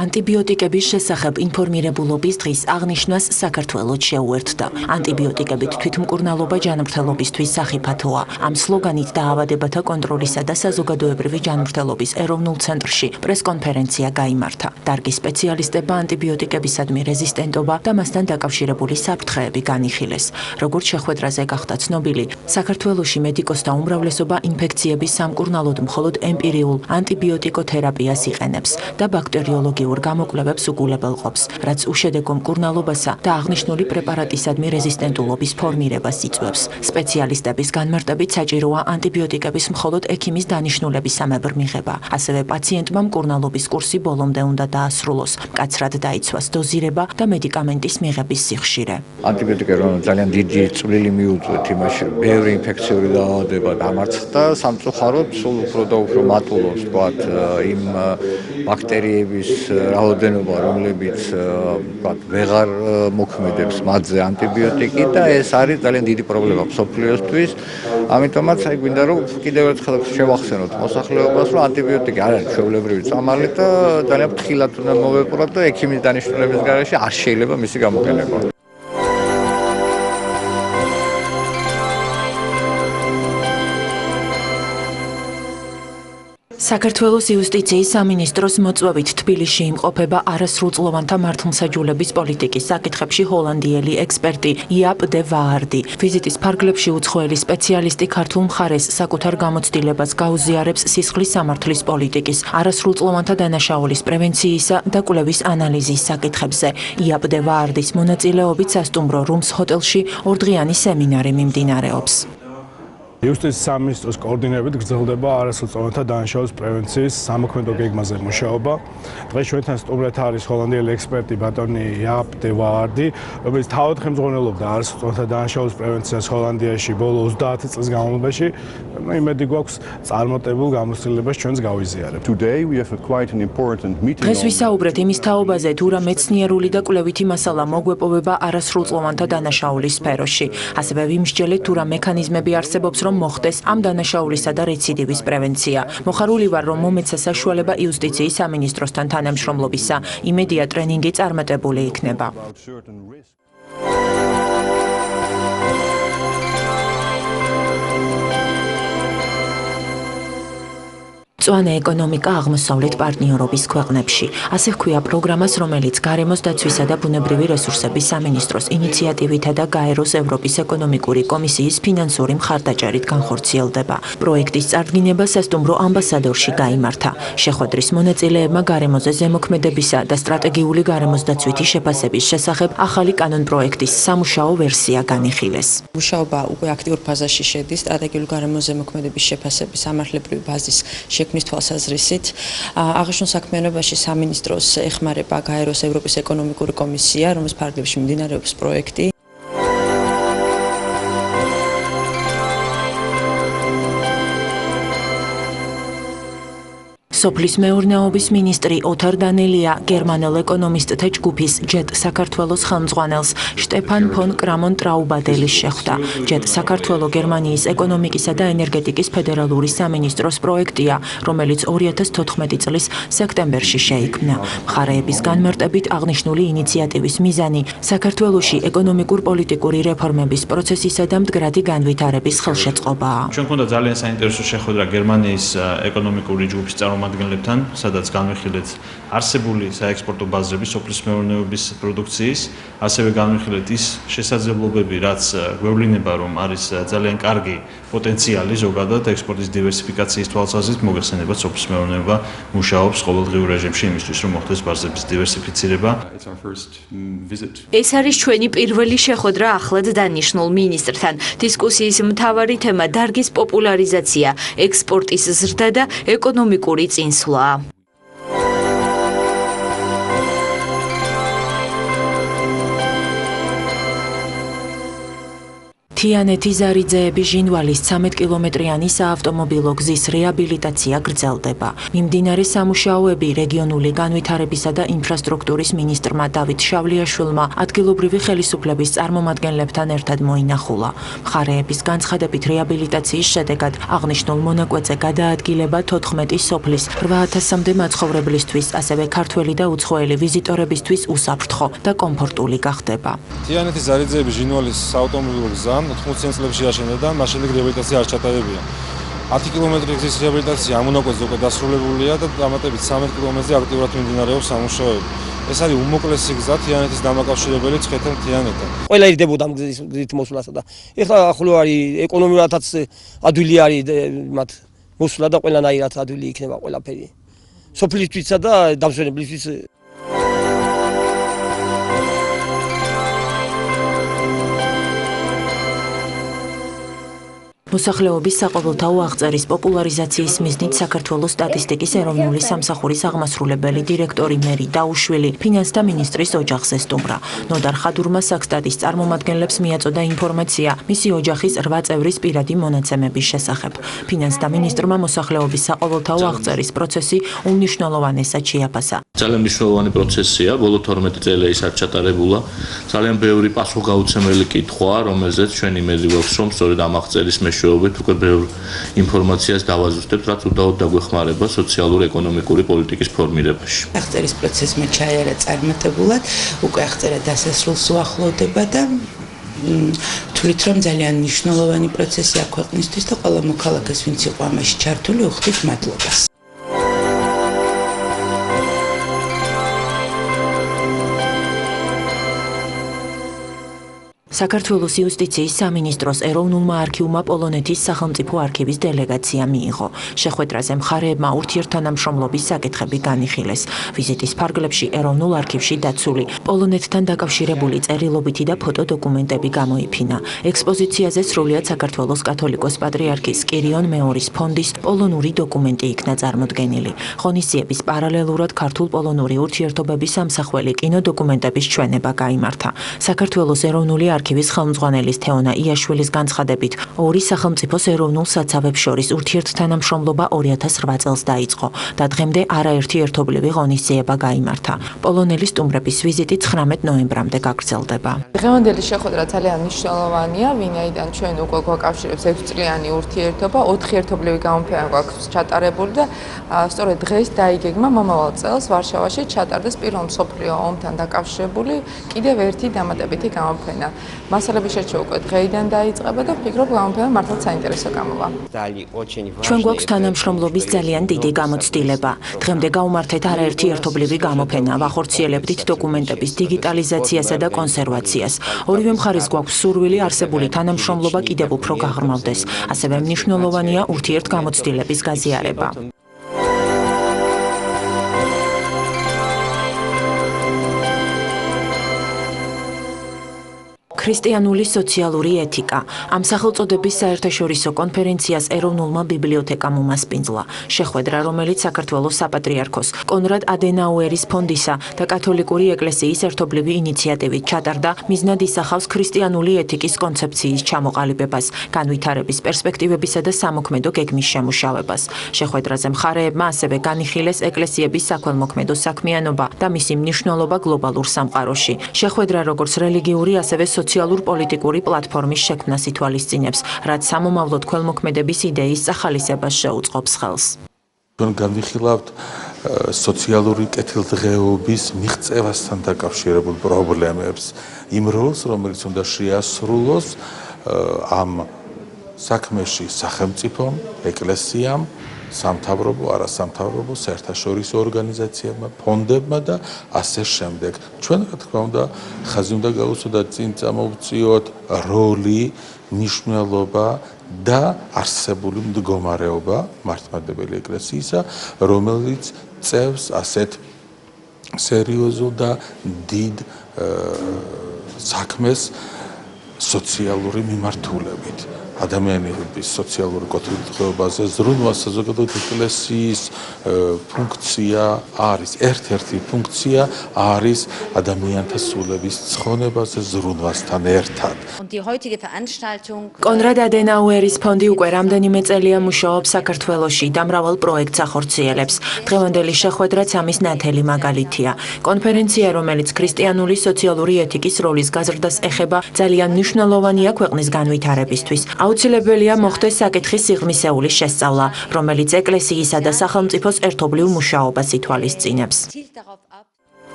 Ანტიბიოტიკების შესახებ ინფორმირებულობის დღის აღნიშვნას საქართველოს შეუერთდა. Ანტიბიოტიკებით თვითმკურნალობა ჯანმრთელობისთვის სახიფათოა. Ამ სლოგანით დაავადებათა კონტროლისა და საზოგადოებრივი ჯანმრთელობის ეროვნულ ცენტრში პრესკონფერენცია გაიმართა. დარგის სპეციალისტებმა ანტიბიოტიკებისადმი რეზისტენტობა და მასთან დაკავშირებული საფრთხეები განიხილეს. Როგორც შეხვედრაზე გახდა ცნობილი, საქართველოში მედიკოსთა უმრავლესობა ინფექციების სამკურნალოდ მხოლოდ ემპირიულ ანტიბიოტიკოთერაპიას იყენებს და ბაქტერიოლოგიურ გამოკვლევებს უგულებელყოფს, რაც უშედეგო მკურნალობასა და აღნიშნული პრეპარატისადმი რეზისტენტულობის ფორმირებას იწვევს. სპეციალისტების განმარტებით საჭიროა ანტიბიოტიკების მხოლოდ ექიმის დანიშნულებისამებრ მიღება. ასევე პაციენტმა მკურნალობის კურსი ბოლომდე უნდა დაასრულოს, მკაცრად დაიცვას დოზირება და მედიკამენტის მიღების სიხშირე. ანტიბიოტიკები ძალიან დიდი წვლილი მიუძღვეთ იმაში, ბევრი ინფექციური დაავადება დამარცხდა, სამწუხაროდ სულ უფრო და უფრო მატულობს იმ ბაქტერიების რაოდენობა, რომლებიც ვეღარ მოქმედებს მათზე ანტიბიოტიკი და ეს არის ძალიან დიდი პრობლემა მსოფლიოსთვის. ამიტომაც გვინდა რომ კიდევ ერთხელ შევახსენოთ მოსახლეობას, რომ ანტიბიოტიკი არ არის ჩვეულებრივი წამალი და ძალიან ფრთხილად უნდა მოვეპყროთ და ექიმის დანიშნულების გარეშე არ შეიძლება მისი გამოყენება. საქართველოს იუსტიციის სამინისტროს მოწვევით თბილისში იმყოფება არასრულწლოვანთა მართლმსაჯულების პოლიტიკის საკითხებში ჰოლანდიელი ექსპერტი იაპ დე ვაარდი. ვიზიტის ფარგლებში უცხოელი სპეციალისტი ქართულ მხარეს საკუთარ გამოცდილებას გაუზიარებს სისხლის სამართლის პოლიტიკის, არასრულწლოვანთა დანაშაულის პრევენციისა და კვლევის ანალიზის საკითხებზე. იაპ დე ვაარდის მონაწილეობით სასტუმრო რუმს ჰოტელში ორდღიანი სემინარი მიმდინარეობს. იუსტიციის სამინისტროს კოორდინირებით გრძელდება არასრულწლოვანთა დანაშაულის პრევენციის სამოქმედო გეგმაზე მუშაობა. დღეს ჩვენთან სტუმრად არის ჰოლანდიელი ექსპერტი ბატონი იაპ დე ვაარდი, რომელიც თავად ხელმძღვანელობდა არასრულწლოვანთა დანაშაულის პრევენციას ჰოლანდიაში ბოლო 30 წლის განმავლობაში. იმედი გვაქვს წარმატებულ გამოცდილებას ჩვენს გავიზიარებთ. დღეს ვისაუბრეთ იმის თაობაზე, თუ რა მეცნიერული და კვლევითი მასალა მოგვეპოვება არასრულწლოვანთა დანაშაულის სფეროში. ასევე ვიმსჯელეთ, თუ რა მექანიზმები არსებობს, რომ მოხდეს ამ დანაშაულისა და რეციდივის პრევენცია. მოხარული ვარ, რომ მომეცა საშუალება იუსტიციის სამინისტროსთან თანამშრომლობისა. იმედია ტრენინგი წარმატებული იქნება. მწვანე ეკონომიკა აღმოსავლეთ პარტნიორობის ქვეყნებში. ასე ჰქვია პროგრამას, რომელიც გარემოს დაცვისა და ბუნებრივი რესურსების სამინისტროს ინიციატივითა და გაეროს ევროპის ეკონომიკური კომისიის ფინანსური მხარდაჭერით განხორციელდება. პროექტის წარდგინება სასტუმრო ამბასადორში გაიმართა. შეხვედრის მონაწილეებმა გარემოზე ზემოქმედებისა და სტრატეგიული გარემოს დაცვითი შეფასების შესახებ ახალი კანონპროექტის სამუშაო ვერსია განიხილეს. მუშაობა უკვე აქტიურ ფაზაში შედის სტრატეგიული გარემოს ზემოქმედების შეფასების სამართლებრივი ბაზის შექმნის თვალსაზრისით. აღნიშნულ საქმიანობაში სამინისტროს ეხმარება გაეროს ევროპის ეკონომიკური კომისია, რომლის ფარგლებში მიმდინარეობს პროექტი. სოფლის მეურნეობის მინისტრი ოთარ დანელია გერმანელ ეკონომისტთა ჯგუფის ჯეტ საქართველოს ხელმძღვანელს შტეფან ფონ კრამონ ტრაუბადელის შეხვდა. ჯეტ საქართველო გერმანიის ეკონომიკისა და ენერგეტიკის ფედერალური სამინისტროს პროექტია, რომელიც 2014 წლის სექტემბერში შეიქმნა. მხარეების განმარტებით აღნიშნული ინიციატივის მიზანი საქართველოში ეკონომიკურ-პოლიტიკური რეფორმების პროცესისა და მდგრადი განვითარების ხელშეწყობაა. ჩვენ გვქონდა ძალიან საინტერესო შეხვედრა გერმანიის ეკონომიკური ჯგუფის წარმომადგენლებთან, სადაც განვიხილეთ არსებული საექსპორტო ბაზრები სოფლის მეურნეობის პროდუქციის, ასევე განვიხილეთ ის შესაძლებლობები, რაც გვევლინება, რომ არის ძალიან კარგი პოტენციალი ზოგადად ექსპორტის დივერსიფიკაციის თვალსაზრისით მოგეხსენებათ სოფლის მეურნეობა მუშაობს ყოველდღიურ რეჟიმში იმისთვის, რომ მოხდეს ბაზრების დივერსიფიცირება. ეს არის ჩვენი პირველი შეხვედრა ახლად დანიშნულ მინისტრთან. დისკუსიის მთავარი თემა დარგის პოპულარიზაცია, ექსპორტის ზრდა და ეკონომიკური წინსვლა. თიანეთი ზარიძეების ჟინვალის 13 კილომეტრიანი საავტომობილო გზის რეაბილიტაცია გრძელდება. მიმდინარე სამუშაოები რეგიონული განვითარებისა და ინფრასტრუქტურის მინისტრმა დავით შავლიაშვილმა ადგილობრივი ხელისუფლების წარმომადგენლებთან ერთად მოინახულა. მხარეების განცხადებით რეაბილიტაციის შედეგად აღნიშნულ მონაკვეთზე გადაადგილება 14 სოფლის 8000-მდე მაცხოვრებლისთვის, ასევე ქართველი და უცხოელი ვიზიტორებისთვის უსაფრთხო და კომფორტული გახდება. თიანეთის ზარიძეების ჟინვალის საავტომობილო გზა 80 წლებში აშენდა და მას შემდეგ რეაბილიტაცია არ ჩატარებია. 10 კილომეტრის გზის რეაბილიტაცია ამ მონაკვეთზე უკვე დასრულებულია და დამატებით 13 კილომეტრზე აქტიურად მიმდინარეობს სამუშაოები. ეს არის უმოკლესი გზა თიანეთის დამაკავშირებელი ცხეთა მთიანეთთან. ყველა ირდებოდა ამ გზით მოსვლასა და ეხლა ახლო არის ეკონომიურადაც ადვილი არის მათ მოსვლა და ყველანაირად ადვილი იქნება ყველაფერი. სოფლისთვისა და დამსვენებლისთვის. მოსახლეობის საყოველთაო აღწერის პოპულარიზაციის მიზნით საქართველოს სტატისტიკის ეროვნული სამსახურის აღმასრულებელი დირექტორი მერი დაუშვილი ფინანსთა მინისტრის ოჯახზე სტუმრა. ნოდარ ხადურმა საქსტატის წარმომადგენლებს მიაწოდა ინფორმაცია მისი ოჯახის 8 წევრის პირადი მონაცემების შესახებ. ფინანსთა მინისტრმა მოსახლეობის საყოველთაო აღწერის პროცესი უმნიშვნელოვანესად შეაფასა. ძალიან მნიშვნელოვანი პროცესია, ბოლო 12 წელი ის არ ჩატარებულა. ძალიან ბევრი პასუხგაუცემელი კითხვაა, რომელზეც ჩვენ იმედი გვაქვს, რომ სწორედ ამ აღწერის მეშვეობით უკვე ბევრ ინფორმაციას დავაზუსტებთ, რაც უდაოდ დაგვეხმარება სოციალურ-ეკონომიკური პოლიტიკის ფორმირებაში. აღწერის პროცესმა ჩაიარა წარმატებულად, უკვე აღწერა დასასრულს უახლოვდება და თვლით, რომ ძალიან მნიშვნელოვანი პროცესია ქვეყნისთვის და ყველა მოქალაქეს, ვინც იყო ამაში ჩართული, უხდით მადლობას. საქართველოს იუსტიციის სამინისტროს ეროვნულმა არქივმა პოლონეთის სახელმწიფო არქივის დელეგაცია მიიღო. შეხვედრაზე მხარეებმა ურთიერთთანამშრომლობის საკითხები განიხილეს. ვიზიტის ფარგლებში ეროვნულ არქივში დაცული პოლონეთთან დაკავშირებული წერილობითი და ფოტოდოკუმენტები გამოიფინა. ექსპოზიციაზე სრულიად საქართველოს კათოლიკოს პატრიარქის კირიონ მეორის ფონდის პოლონური დოკუმენტი იქნა წარმოდგენილი. ღონისძიების პარალელურად ქართულ-პოლონური ურთიერთობების სამსახველი კინოდოკუმენტების ჩვენება გაიმართა. საქართველოს ეროვნული არქივის ხელმძღვანელის თეონა იაშვილის განცხადებით, ორი სახელმწიფოს ეროვნულ საცავებს შორის ურთიერთთანამშრომლობა 2008 წელს დაიწყო და დღემდე არაერთი ერთობლივი ღონისძიება გაიმართა. პოლონელი სტუმრების ვიზიტი 19 ნოემბრამდე გაგრძელდება. დღევანდელი შეხვედრა ძალიან მნიშვნელოვანია, ვინაიდან ჩვენ უკვე გვაკავშირებს 6 წლიანი ურთიერთობა, 4 ერთობლივი გამოფენა გვაქვს ჩატარებული და სწორედ დღეს დაიგეგმა მომავალ წელს ვარშავაში ჩატარდეს პირველ მსოფლიო ომთან დაკავშირებული კიდევ ერთი დამატებითი გამოფენა. მასალები შერჩევა უკვე დღეიდან დაიწყება და ვფიქრობ, გამოფენა მართლაც საინტერესო გამოვა. ჩვენ გვაქვს თანამშრომლობის ძალიან დიდი გამოცდილება. დღემდე გავუმართეთ არაერთი ერთობლივი გამოფენა, ვახორციელებდით დოკუმენტების დიგიტალიზაციასა და კონსერვაციას. ორივე მხარეს გვაქვს სურვილი არსებული თანამშრომლობა კიდევ უფრო გაღრმავდეს. ასევე მნიშვნელოვანია ურთიერთგამოცდილების გაზიარება. ქრისტიანული სოციალური ეთიკა. ამ სახელწოდების საერთაშორისო კონფერენციას ეროვნულმა ბიბლიოთეკამ უმასპინძლა. შეხვედრა, რომელიც საქართველოს საპატრიარქოს კონრად ადენაუერის ფონდისა და კათოლიკური ეკლესიის ერთობლივი ინიციატივით ჩატარდა, მიზნად ისახავს ქრისტიანული ეთიკის კონცეფციის ჩამოყალიბებას, განვითარების პერსპექტივებისა და სამოქმედო გეგმის შემუშავებას. შეხვედრაზე მხარეებმა ასევე განიხილეს ეკლესიების საქველმოქმედო საქმიანობა და მისი მნიშვნელობა გლობალურ სამყაროში. შეხვედრა როგორც რელიგიური, ასევე სოციალურ-პოლიტიკური პლატფორმის შექმნას ითვალისწინებს, რაც სამომავლოდ ქველმოქმედების იდეის სახალისებას შეუწყობს ხელს. ჩვენ განვიხილავთ სოციალური კეთილდღეობის მიღწევასთან დაკავშირებულ პრობლემებს, იმ როლს, რომელიც უნდა შეასრულოს ამ საქმეში სახელმწიფომ, ეკლესიამ, სამთავრობო, არასამთავრობო, საერთაშორისო ორგანიზაციებმა, ფონდებმა და ასე შემდეგ. ჩვენ, რა თქმა უნდა, ხაზი უნდა გავუსვათ წინ წამოვწიოთ როლი, მნიშვნელობა და არსებული მდგომარეობა მართლმადიდებელი ეკლესიისა, რომელიც წევს ასეთ სერიოზულ და დიდ საქმეს სოციალური მიმართულებით. ადამიანების სოციალური ყოფილთხოვებაზე ზრუნვა საზოგადოებრივ ეკლესიის ფუნქცია არის, ერთ-ერთი ფუნქცია არის ადამიანთა სულების ცხონებაზე ზრუნვასთან ერთად. კონრად ადენაუერის ფონდი უკვე რამდენიმე წელია მუშაობს საქართველოში და მრავალ პროექტს ახორციელებს. დღევანდელი შეხვედრაც ამის ნათელი მაგალითია. კონფერენცია, რომელიც ქრისტიანული სოციალური ეთიკის როლის გაზრდას ეხება, ძალიან მნიშვნელოვანია ქვეყნის განვითარებისთვის. აუცილებელია მოხდეს საკითხის სიღრმისეული შესწავლა, რომელიც ეკლესიისა და სახელმწიფოს ერთობლივ მუშაობას ითვალისწინებს.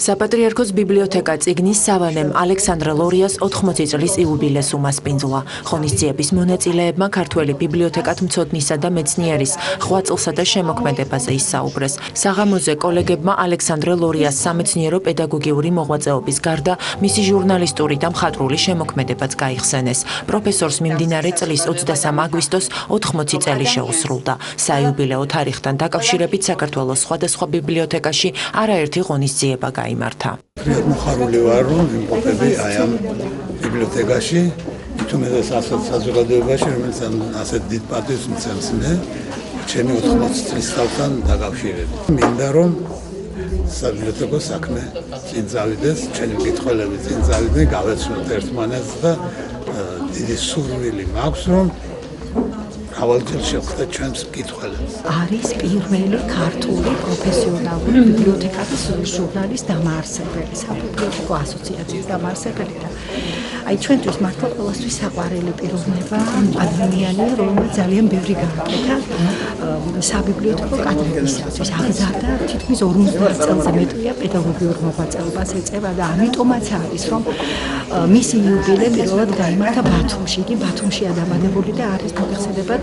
საპატრიარქოს ბიბლიოთეკა წიგნის სავანემ ალექსანდრე ლორიას 80 წლის იუბილეს უმასპინძლა. ღონისძიების მონაწილეებმა ქართველი ბიბლიოთეკათმცოდნისა და მეცნიერის ღვაწლსა და შემოქმედებაზე ისაუბრეს. საღამოზე კოლეგებმა ალექსანდრე ლორიას სამეცნიერო პედაგოგიური მოღვაწეობის გარდა მისი ჟურნალისტური და მხატვრული შემოქმედებაც გაიხსენეს. პროფესორს მიმდინარე წლის 23 აგვისტოს 80 წელი შეუსრულდა. საიუბილეო თარიღთან დაკავშირებით საქართველოს სხვადასხვა ბიბლიოთეკაში არაერთი ღონისძიება იმართა. მხარული ვარ, რომ იმყოფები აი ამ ბიბლიოთეკაში, თუმცა ასეთ საზოგადოებაში, რომელიც ასეთ დიდ პატივს მცემს მე, ჩემი 80 წლის თავთან დაკავშირებით. მინდა რომ საბიბლიოთეკო საქმე წინ წავიდეს, ჩემი მკითხველები წინ წავიდნენ, გავეცნოთ ერთმანეთს და დიდი სურვილი მაქვს, რომ მრავალჯერ შევხვდეთ ჩვენს მკითხველებს. არის პირველი ქართული პროფესიონალური ბიბლიოთეკების ჟურნალის დამაარსებელი, საბიბლიოთეკო ასოციაციის დამაარსებელი და აი ჩვენთვის მართლა ყველასთვის საყვარელი პიროვნება ადამიანი, რომელმაც ძალიან ბევრი გააკეთა საბიბლიოთეკო კადრებისათვის. აღზარდა თითქმის 50 წელზე მეტია პედაგოგიურ მოღვაწეობას ეწევა და ამიტომაც არის, რომ მისი იუბილე პირველად გაიმართა ბათუმში. იგი ბათუმშია დაბადებული და არის მოგეხსენებათ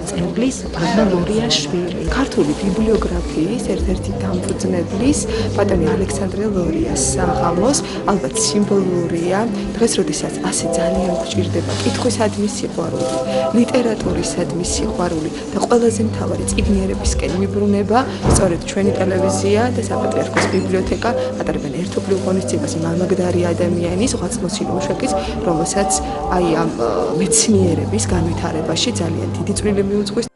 წევლის პანა ლორიას შვილი. ქართული ბიბლიოგრაფიის ერთ-ერთი დამფუძნებლის პატონი ალექსანდრე ლორიას საღამოს ალბათ სიმბოლურია დღეს, როდესაც ასე ძალიან გვჭირდება კითხვისადმი სიყვარული, ლიტერატურისადმი სიყვარული და ყველაზე მთავარი წიგნიერებისკენ მიბრუნება, სწორედ ჩვენი ტელევიზია და საპატრიარქოს ბიბლიოთეკა ატარებენ ერთობლივ ღონისძიებას მამაგდარი ადამიანის ღვაწლმოსილ მუშაკის, რომელსაც აი ამ მეცნიერების განვითარებაში ძალიან დიდი წვლილი მიუძღვის.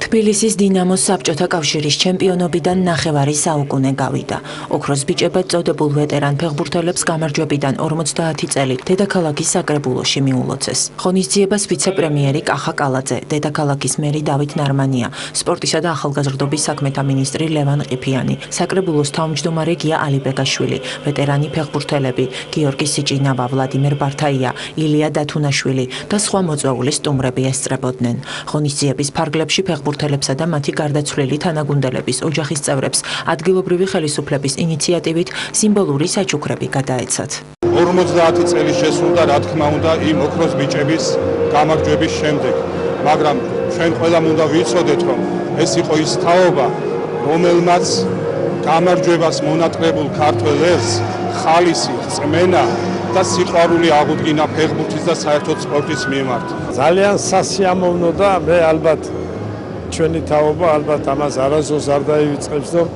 თბილისის დინამოს საბჭოთა კავშირის ჩემპიონობიდან ნახევარი საუკუნე გავიდა. ოქროს ბიჭებად წოდებულ ვეტერან ფეხბურთელებს გამარჯვებიდან 50 წელი დედაქალაქის საკრებულოში მიულოცეს. ღონისძიებას ვიცე-პრემიერი კახა კალაძე, დედაქალაქის მერი დავით ნარმანია, სპორტისა და ახალგაზრდობის საქმეთა მინისტრი ლევან ყიფიანი, საკრებულოს თავმჯდომარე გია ალიბეგაშვილი, ვეტერანი ფეხბურთელები გიორგი სიჭინავა, ვლადიმერ ბართაია, ილია დათუნაშვილი და სხვა მოწვეული სტუმრები ესწრებოდნენ. ღონისძიების ფარგლებში ფეხბურთელებსა და მათი გარდაცვლილი თანაგუნდელების ოჯახის წევრებს ადგილობრივი ხელისუფლების ინიციატივით სიმბოლური საჩუქრები გადაეცათ. 50 წელი შესრულდა, რა თქმა უნდა, იმ ოქროს ბიჭების გამარჯვების შემდეგ, მაგრამ ჩვენ ყველამ უნდა ვიცოდეთ, რომ ეს იყო ის თაობა, რომელმაც გამარჯვებას მონატრებულ ქართველ ერს ხალისი, წმენა და სიყვარული აღუდგინა ფეხბურთის და საერთოდ სპორტის მიმართ. ძალიან სასიამოვნო და მე ალბათ ჩვენი თაობა ალბათ ამას არასდროს არ დაივიწყებს, რომ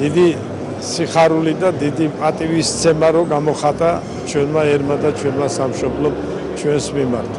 დიდი სიხარული და დიდი პატივისცემა რო გამოხატა ჩვენმა ერმა და ჩვენმა სამშობლომ ჩვენს მიმართ.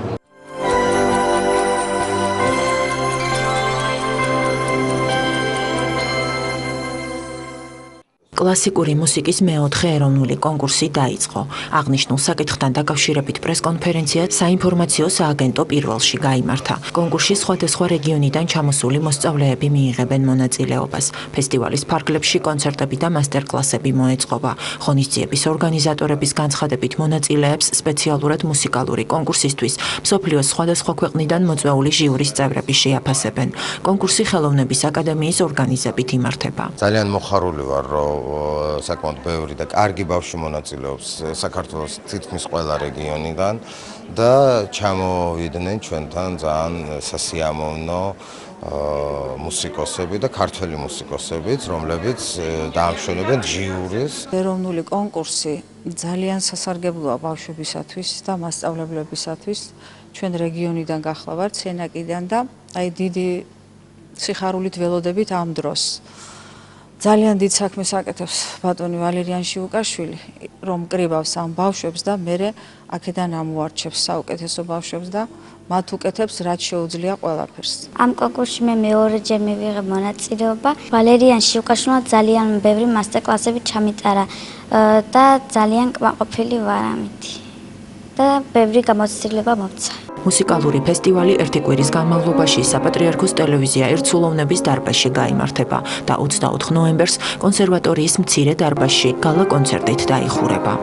კლასიკური მუსიკის მეოთხე ეროვნული კონკურსი დაიწყო. აღნიშნულ საკითხთან დაკავშირებით პრესკონფერენცია საინფორმაციო სააგენტო პირველში გაიმართა. კონკურსში სხვადასხვა რეგიონიდან ჩამოსული მოსწავლეები მიიღებენ მონაწილეობას. ფესტივალის ფარგლებში კონცერტები და მასტერკლასები მოეწყობა. ღონისძიების ორგანიზატორების განცხადებით მონაწილეებს სპეციალურად მუსიკალური კონკურსისთვის მსოფლიოს სხვადასხვა ქვეყნიდან მოწვეული ჟიურის წევრები შეაფასებენ. კონკურსი ხელოვნების აკადემიის ორგანიზებით იმართება. ძალიან მოხარული ვარ, რომ საკმაოდ ბევრი და კარგი ბავშვი მონაწილეობს საქართველოს თითქმის ყველა რეგიონიდან და ჩამოვიდნენ ჩვენთან ძალიან სასიამოვნო მუსიკოსები და ქართველი მუსიკოსებიც, რომლებიც დაამშვენებენ ჟიურის. ეროვნული კონკურსი ძალიან სასარგებლოა ბავშვებისათვის და მასწავლებლებისათვის, ჩვენ რეგიონიდან გახლავართ სენაკიდან და აი დიდი სიხარულით ველოდებით ამ დროს. ძალიან დიდ საქმეს აკეთებს ბატონი ვალერიან შიუკაშვილი, რომ კრიბავს ამ ბავშვებს და მერე აქედან ამოარჩევს საუკეთესო ბავშვებს და მათ უკეთებს რაც შეუძლია ყველაფერს. ამ კონკურსში მე მეორეჯერ მივიღე მონაწილეობა. ვალერიან შიუკაშვილმა ძალიან ბევრი მასტერკლასები ჩამიტარა და ძალიან კმაყოფილი ვარ ამით. და ბევრი გამოცდილება მომცა. მუსიკალური ფესტივალი ერთი კვირის განმავლობაში საპატრიარქოს ტელევიზია ერთსულოვნების დარბაზში გაიმართება და 24 ნოემბერს კონსერვატორიის მცირე დარბაზში გალა კონცერტით დაიხურება.